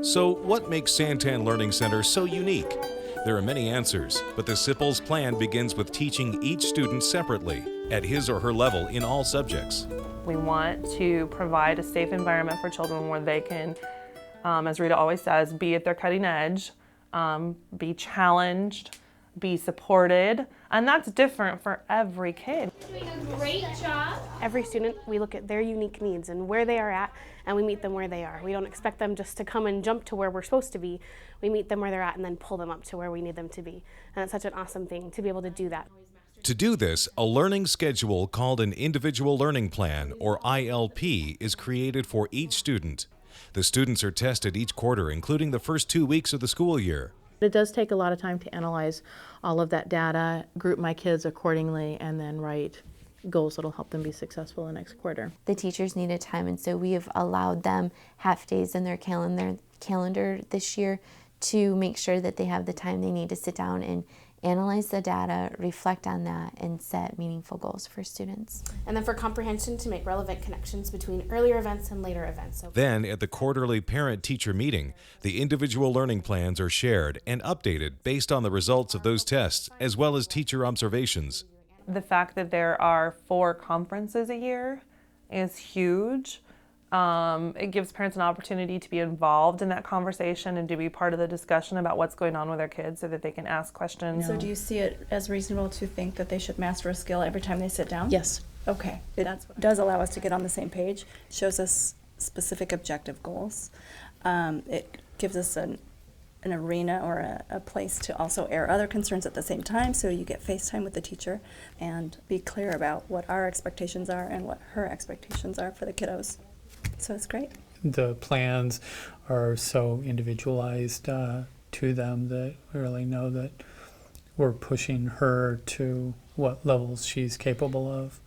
So, what makes Santan Learning Center so unique? There are many answers, but the SIPL's plan begins with teaching each student separately, at his or her level in all subjects. We want to provide a safe environment for children where they can, as Rita always says, be at their cutting edge, be challenged, be supported, and that's different for every kid. Doing a great job. Every student, we look at their unique needs and where they are at, and we meet them where they are. We don't expect them just to come and jump to where we're supposed to be. We meet them where they're at and then pull them up to where we need them to be. And it's such an awesome thing to be able to do that. To do this, a learning schedule called an Individual Learning Plan, or ILP, is created for each student. The students are tested each quarter, including the first 2 weeks of the school year. It does take a lot of time to analyze all of that data, group my kids accordingly, and then write goals that will help them be successful the next quarter. The teachers needed time, and so we have allowed them half days in their calendar this year to make sure that they have the time they need to sit down and analyze the data, reflect on that, and set meaningful goals for students. And then for comprehension, to make relevant connections between earlier events and later events. Then, at the quarterly parent-teacher meeting, the individual learning plans are shared and updated based on the results of those tests, as well as teacher observations. The fact that there are 4 conferences a year is huge. It gives parents an opportunity to be involved in that conversation and to be part of the discussion about what's going on with their kids so that they can ask questions. So do you see it as reasonable to think that they should master a skill every time they sit down? Yes. Okay. It does allow us to get on the same page, shows us specific objective goals. It gives us an arena or a place to also air other concerns at the same time, so you get face time with the teacher and be clear about what our expectations are and what her expectations are for the kiddos. So it's great. The plans are so individualized to them that we really know that we're pushing her to what levels she's capable of.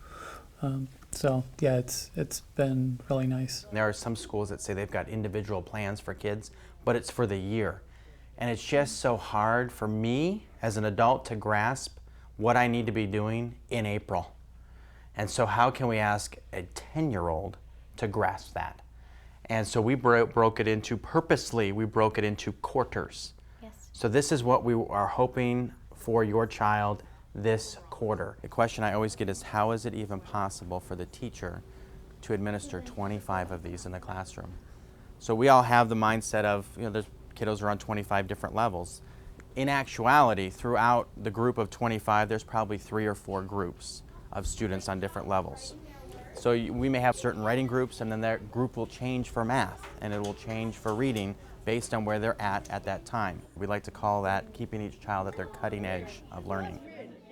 So yeah, it's been really nice. There are some schools that say they've got individual plans for kids, but it's for the year. And it's just so hard for me as an adult to grasp what I need to be doing in April. And so how can we ask a 10-year-old to grasp that? And so we broke it into, purposely, we broke it into quarters. Yes. So this is what we are hoping for your child this quarter. The question I always get is, how is it even possible for the teacher to administer 25 of these in the classroom? So we all have the mindset of, there's kiddos are on 25 different levels. In actuality, throughout the group of 25, there's probably 3 or 4 groups of students on different levels. So we may have certain writing groups, and then that group will change for math, and it will change for reading based on where they're at that time. We like to call that keeping each child at their cutting edge of learning.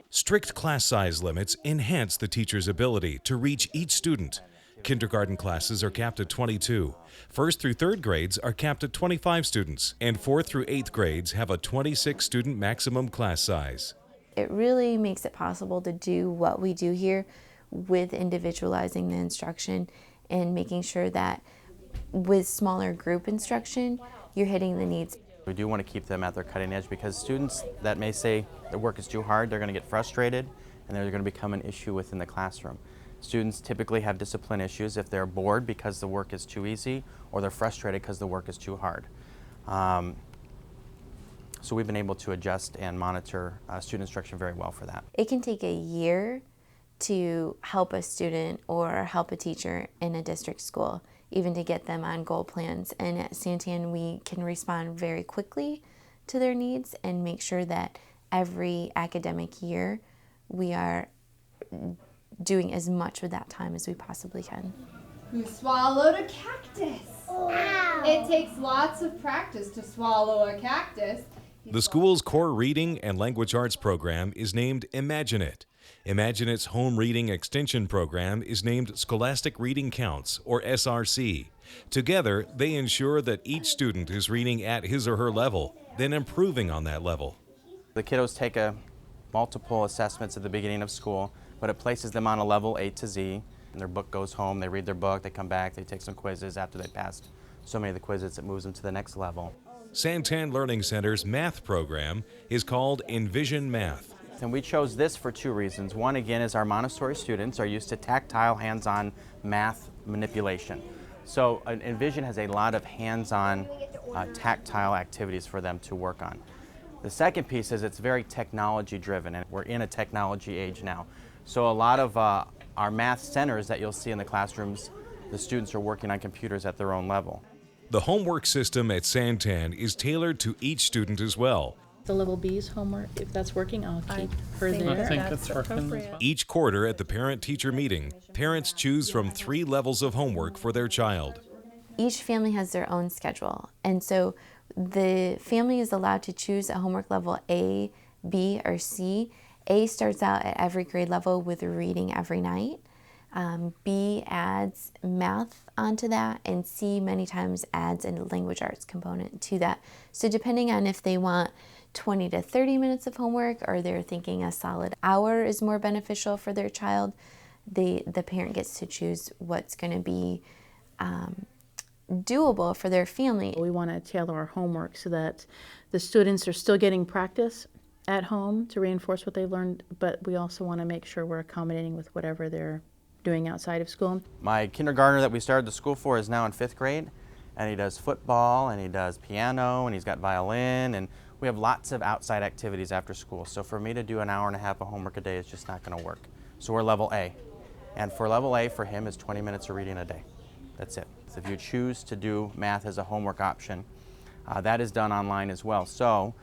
Strict class size limits enhance the teacher's ability to reach each student. Kindergarten classes are capped at 22. 1st through 3rd grades are capped at 25 students, and 4th through 8th grades have a 26 student maximum class size. It really makes it possible to do what we do here with individualizing the instruction and making sure that with smaller group instruction, you're hitting the needs. We do want to keep them at their cutting edge, because students that may say the work is too hard, they're going to get frustrated, and they're going to become an issue within the classroom. Students typically have discipline issues if they're bored because the work is too easy, or they're frustrated because the work is too hard. So we've been able to adjust and monitor student instruction very well for that. It can take a year to help a student or help a teacher in a district school, even to get them on goal plans. And at Santan, we can respond very quickly to their needs and make sure that every academic year we are doing as much with that time as we possibly can. You swallowed a cactus. Wow. It takes lots of practice to swallow a cactus. The school's core reading and language arts program is named Imagine It. Imagine It's home reading extension program is named Scholastic Reading Counts, or SRC. Together, they ensure that each student is reading at his or her level, then improving on that level. The kiddos take multiple assessments at the beginning of school, but it places them on a level A to Z. And their book goes home, they read their book, they come back, they take some quizzes. After they passed so many of the quizzes, it moves them to the next level. Santan Learning Center's math program is called Envision Math. And we chose this for 2 reasons. One, again, is our Montessori students are used to tactile, hands-on math manipulation. So Envision has a lot of hands-on tactile activities for them to work on. The second piece is it's very technology driven, and we're in a technology age now. So a lot of our math centers that you'll see in the classrooms, the students are working on computers at their own level. The homework system at Santan is tailored to each student as well. The level B's homework, if that's working, I'll keep her I there. think it's working as well. Each quarter at the parent-teacher meeting, parents choose from 3 levels of homework for their child. Each family has their own schedule, and so the family is allowed to choose a homework level A, B, or C. A starts out at every grade level with reading every night. B adds math onto that, and C many times adds a language arts component to that. So depending on if they want 20 to 30 minutes of homework, or they're thinking a solid hour is more beneficial for their child, the parent gets to choose what's going to be doable for their family. We want to tailor our homework so that the students are still getting practice at home to reinforce what they've learned, but we also want to make sure we're accommodating with whatever they're doing outside of school. My kindergartner that we started the school for is now in 5th grade, and he does football, and he does piano, and he's got violin, and we have lots of outside activities after school. So for me to do an hour and a half of homework a day is just not going to work. So we're level A. And for level A for him is 20 minutes of reading a day. That's it. So if you choose to do math as a homework option, that is done online as well. So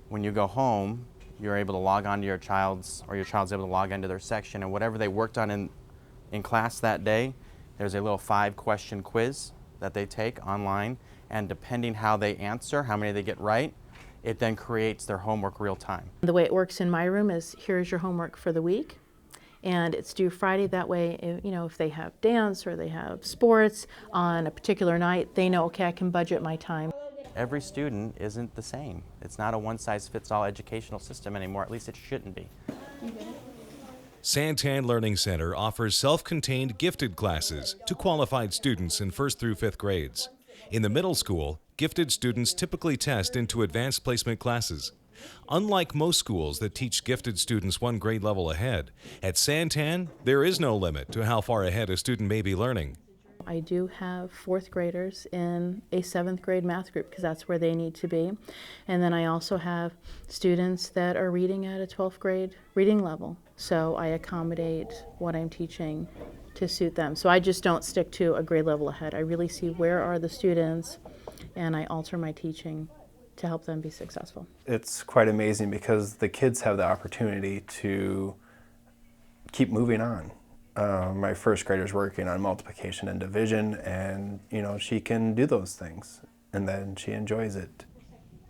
when you go home, you're able to log on to your child's, or your child's able to log into their section, and whatever they worked on in class that day, there's a little 5-question quiz that they take online, and depending how they answer, how many they get right, it then creates their homework real time. The way it works in my room is here's your homework for the week, and it's due Friday. That way, if they have dance or they have sports on a particular night, they know, okay, I can budget my time. Every student isn't the same. It's not a one-size-fits-all educational system anymore, at least it shouldn't be. Santan Learning Center offers self-contained gifted classes to qualified students in 1st through 5th grades. In the middle school, gifted students typically test into advanced placement classes. Unlike most schools that teach gifted students 1 grade level ahead, at Santan, there is no limit to how far ahead a student may be learning. I do have 4th graders in a 7th grade math group because that's where they need to be. And then I also have students that are reading at a 12th grade reading level. So I accommodate what I'm teaching to suit them. So I just don't stick to a grade level ahead. I really see where are the students, and I alter my teaching to help them be successful. It's quite amazing because the kids have the opportunity to keep moving on. My 1st grader's working on multiplication and division, and she can do those things, and then she enjoys it.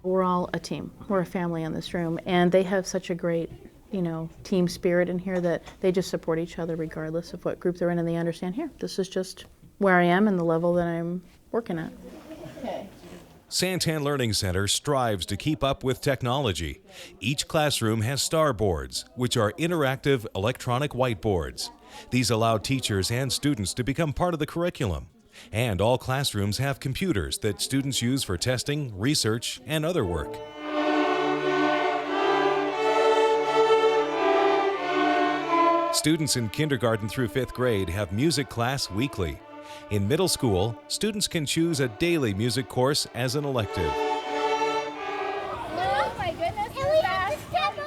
We're all a team. We're a family in this room, and they have such a great team spirit in here that they just support each other regardless of what group they're in, and they understand, here, this is just where I am and the level that I'm working at. Okay. Santan Learning Center strives to keep up with technology. Each classroom has starboards, which are interactive electronic whiteboards. These allow teachers and students to become part of the curriculum. And all classrooms have computers that students use for testing, research, and other work. Students in kindergarten through 5th grade have music class weekly. In middle school, students can choose a daily music course as an elective. Oh my goodness,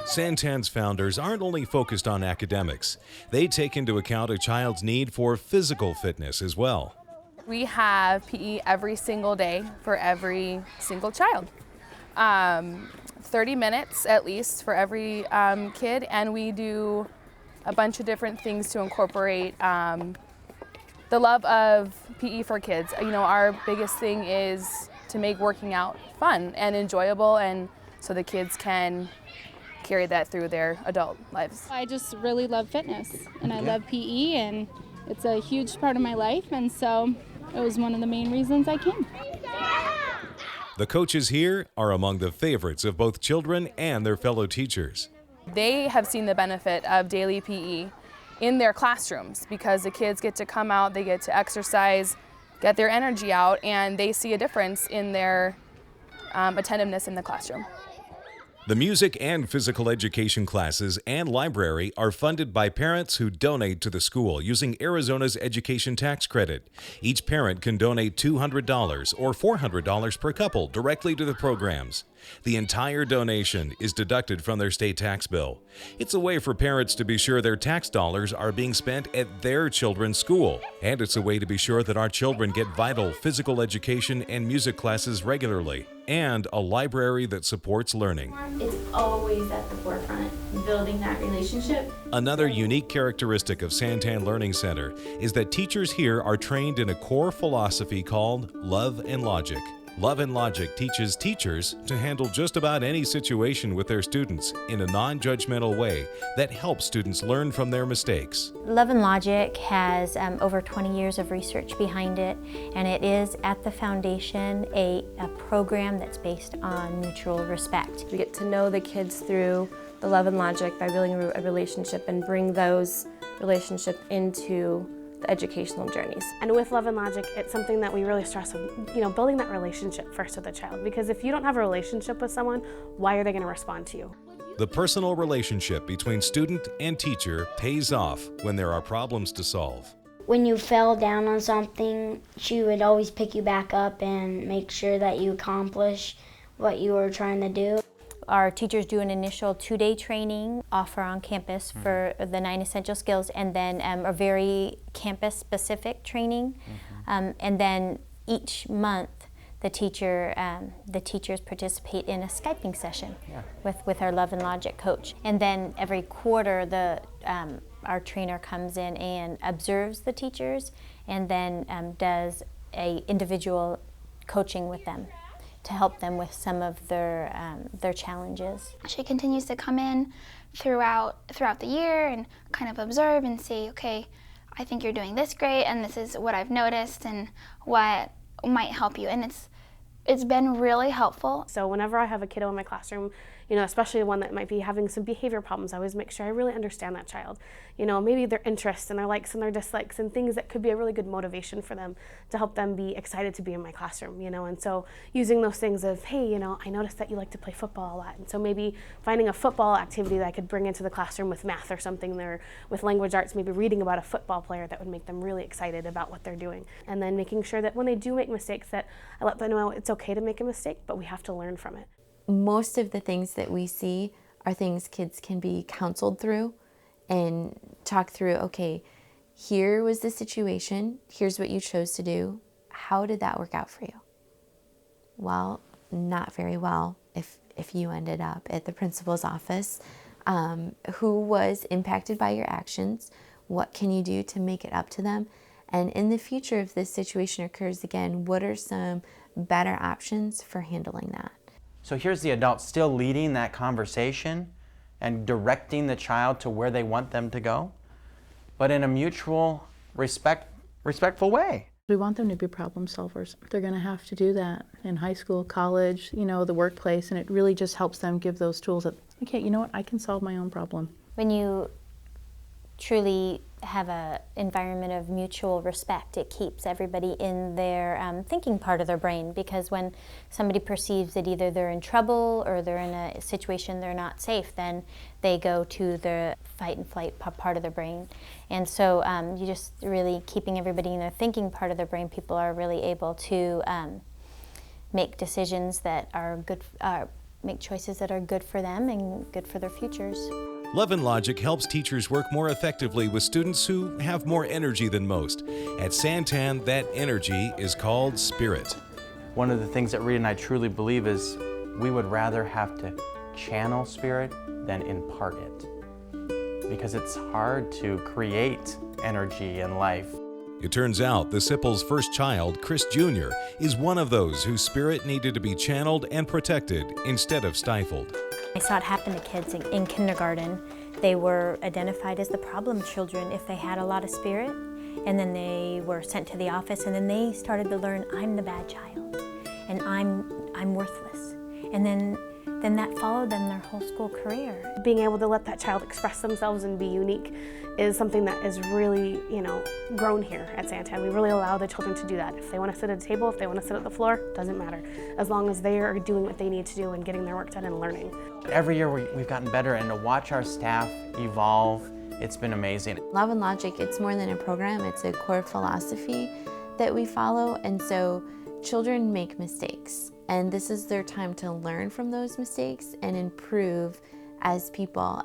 Santan's founders aren't only focused on academics. They take into account a child's need for physical fitness as well. We have PE every single day for every single child. 30 minutes at least for every kid, and we do a bunch of different things to incorporate the love of PE for kids. Our biggest thing is to make working out fun and enjoyable, and so the kids can carry that through their adult lives. I just really love fitness, and I love PE, and it's a huge part of my life, and so it was one of the main reasons I came. The coaches here are among the favorites of both children and their fellow teachers. They have seen the benefit of daily PE in their classrooms because the kids get to come out, they get to exercise, get their energy out, and they see a difference in their attentiveness in the classroom. The music and physical education classes and library are funded by parents who donate to the school using Arizona's education tax credit. Each parent can donate $200 or $400 per couple directly to the programs. The entire donation is deducted from their state tax bill. It's a way for parents to be sure their tax dollars are being spent at their children's school. And it's a way to be sure that our children get vital physical education and music classes regularly. And a library that supports learning. It's always at the forefront, building that relationship. Another unique characteristic of Santan Learning Center is that teachers here are trained in a core philosophy called Love and Logic. Love and Logic teaches teachers to handle just about any situation with their students in a non-judgmental way that helps students learn from their mistakes. Love and Logic has over 20 years of research behind it, and it is at the foundation a program that's based on mutual respect. We get to know the kids through the Love and Logic by building a relationship and bring those relationships into the educational journeys. And with Love and Logic, it's something that we really stress on, building that relationship first with the child. Because if you don't have a relationship with someone, why are they going to respond to you? The personal relationship between student and teacher pays off when there are problems to solve. When you fell down on something, she would always pick you back up and make sure that you accomplish what you were trying to do. Our teachers do an initial 2-day training offer on campus for the 9 essential skills, and then a very campus-specific training. And then each month, the teachers participate in a Skyping session with our Love and Logic coach. And then every quarter, our trainer comes in and observes the teachers, and then does a individual coaching with them to help them with some of their challenges. She continues to come in throughout the year and kind of observe and see, okay, I think you're doing this great, and this is what I've noticed and what might help you. And it's been really helpful. So whenever I have a kiddo in my classroom, especially one that might be having some behavior problems, I always make sure I really understand that child. Maybe their interests and their likes and their dislikes and things that could be a really good motivation for them to help them be excited to be in my classroom, And so using those things of, hey, I noticed that you like to play football a lot. And so maybe finding a football activity that I could bring into the classroom with math or something there, with language arts, maybe reading about a football player that would make them really excited about what they're doing. And then making sure that when they do make mistakes, that I let them know it's okay to make a mistake, but we have to learn from it. Most of the things that we see are things kids can be counseled through and talk through, okay, here was the situation, here's what you chose to do, how did that work out for you? Well, not very well if you ended up at the principal's office. Who was impacted by your actions? What can you do to make it up to them? And in the future, if this situation occurs again, what are some better options for handling that? So here's the adult still leading that conversation and directing the child to where they want them to go, but in a mutual, respectful way. We want them to be problem solvers. They're going to have to do that in high school, college, the workplace, and it really just helps them give those tools that, okay, you know what, I can solve my own problem. When you truly have an environment of mutual respect, it keeps everybody in their thinking part of their brain, because when somebody perceives that either they're in trouble or they're in a situation they're not safe, then they go to the fight and flight part of their brain. And so you just really keeping everybody in their thinking part of their brain, people are really able to make decisions that are good, make choices that are good for them and good for their futures. Love and Logic helps teachers work more effectively with students who have more energy than most. At Santan, that energy is called spirit. One of the things that Rita and I truly believe is we would rather have to channel spirit than impart it, because it's hard to create energy in life. It turns out the Sippel's first child, Chris Jr., is one of those whose spirit needed to be channeled and protected instead of stifled. I saw it happen to kids in kindergarten. They were identified as the problem children if they had a lot of spirit, and then they were sent to the office, and then they started to learn, I'm the bad child, and I'm worthless. And then that followed them their whole school career. Being able to let that child express themselves and be unique is something that is really, grown here at Santan. We really allow the children to do that. If they want to sit at a table, if they want to sit at the floor, doesn't matter. As long as they are doing what they need to do and getting their work done and learning. Every year we've gotten better, and to watch our staff evolve, it's been amazing. Love and Logic, it's more than a program, it's a core philosophy that we follow, and so children make mistakes, and this is their time to learn from those mistakes and improve as people.